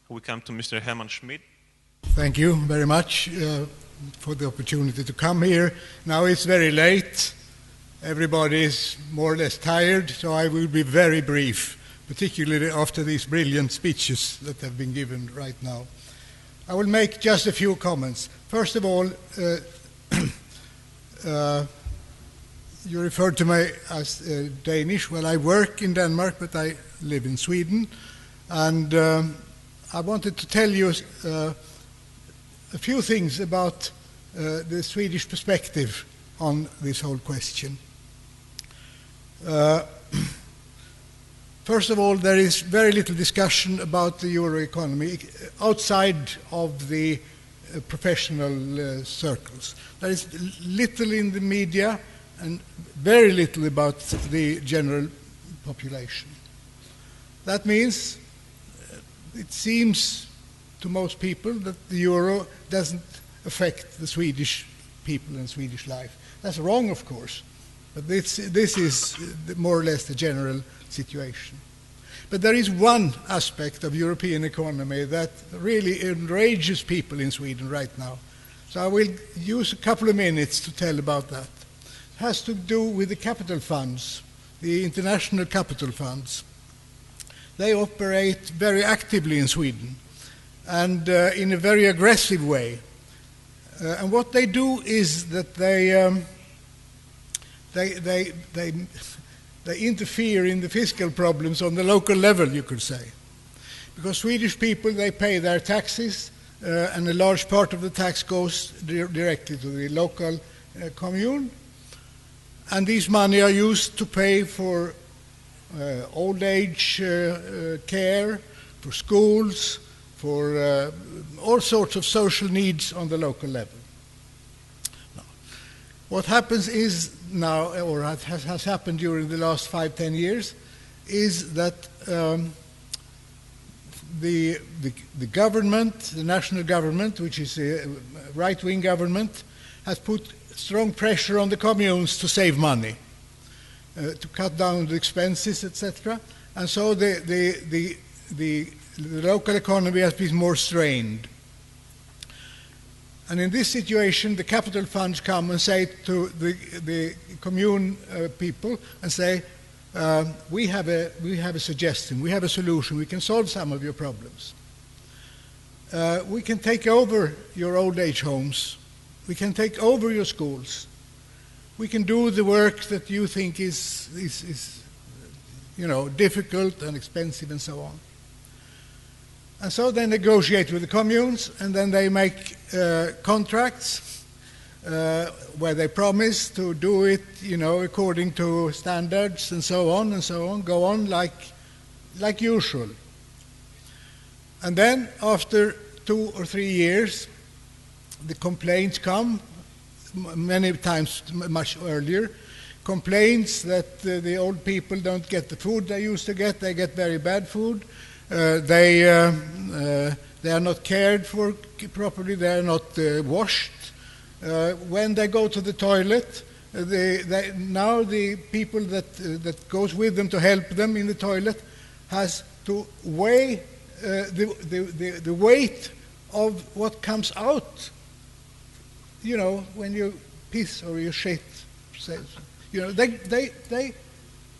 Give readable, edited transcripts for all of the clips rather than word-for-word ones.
we come to Mr. Herman Schmid. Thank you very much for the opportunity to come here. Now it's very late. Everybody is more or less tired, so I will be very brief, particularly after these brilliant speeches that have been given right now. I will make just a few comments. First of all, you referred to me as Danish. Well, I work in Denmark, but I live in Sweden. And I wanted to tell you a few things about the Swedish perspective on this whole question. First of all, there is very little discussion about the euro economy outside of the professional circles. There is little in the media and very little about the general population. That means it seems to most people that the euro doesn't affect the Swedish people and Swedish life. That's wrong, of course, but this is more or less the general situation. But there is one aspect of European economy that really enrages people in Sweden right now. So I will use a couple of minutes to tell about that. It has to do with the capital funds, the international capital funds. They operate very actively in Sweden and in a very aggressive way. And what they do is that they interfere in the fiscal problems on the local level, you could say. Because Swedish people, they pay their taxes, and a large part of the tax goes directly to the local commune. And these money are used to pay for old age care, for schools, for all sorts of social needs on the local level. Now, what happens is now, or has happened during the last 5-10 years, is that the government, the national government, which is a right-wing government, has put strong pressure on the communes to save money, to cut down the expenses, etc. And so the local economy has been more strained. And in this situation, the capital funds come and say to the commune people and say, we have a suggestion, we have a solution, we can solve some of your problems. We can take over your old age homes, we can take over your schools, we can do the work that you think is difficult and expensive and so on. And so they negotiate with the communes, and then they make contracts where they promise to do it, according to standards and so on, go on like usual. And then after 2 or 3 years, the complaints come, many times much earlier, complaints that the old people don't get the food they used to get, they get very bad food. They are not cared for properly, they are not washed. When they go to the toilet, now the people that goes with them to help them in the toilet has to weigh the weight of what comes out. When you piss or you shit, they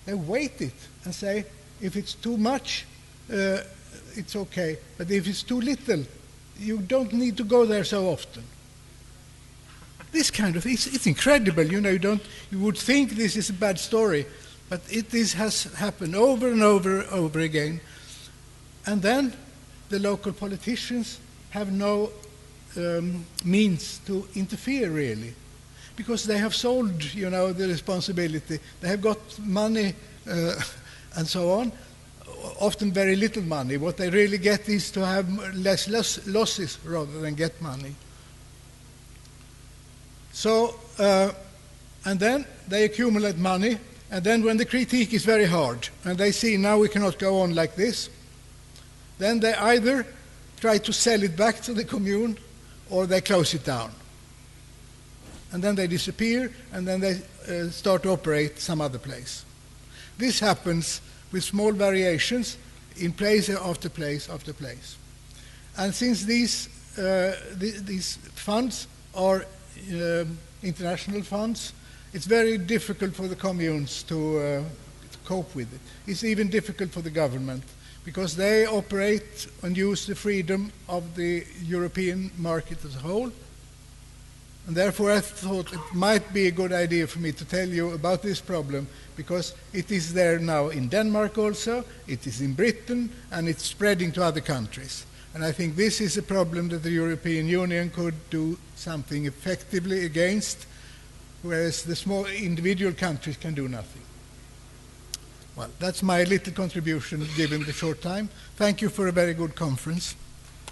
weight it and say, if it's too much, it's okay, but if it's too little, you don't need to go there so often. This kind of it's incredible, you would think this is a bad story, but has happened over and over again. And then the local politicians have no means to interfere really, because they have sold, the responsibility. They have got money and so on. Often very little money. What they really get is to have less losses rather than get money. So, and then they accumulate money, and then when the critique is very hard, and they see now we cannot go on like this, then they either try to sell it back to the commune, or they close it down. And then they disappear, and then they start to operate some other place. This happens with small variations in place after place after place. And since these funds are international funds, it's very difficult for the communes to cope with it. It's even difficult for the government, because they operate and use the freedom of the European market as a whole. And therefore I thought it might be a good idea for me to tell you about this problem, because it is there now in Denmark also, it is in Britain, and it's spreading to other countries. And I think this is a problem that the European Union could do something effectively against, whereas the small individual countries can do nothing. Well, that's my little contribution given the short time. Thank you for a very good conference.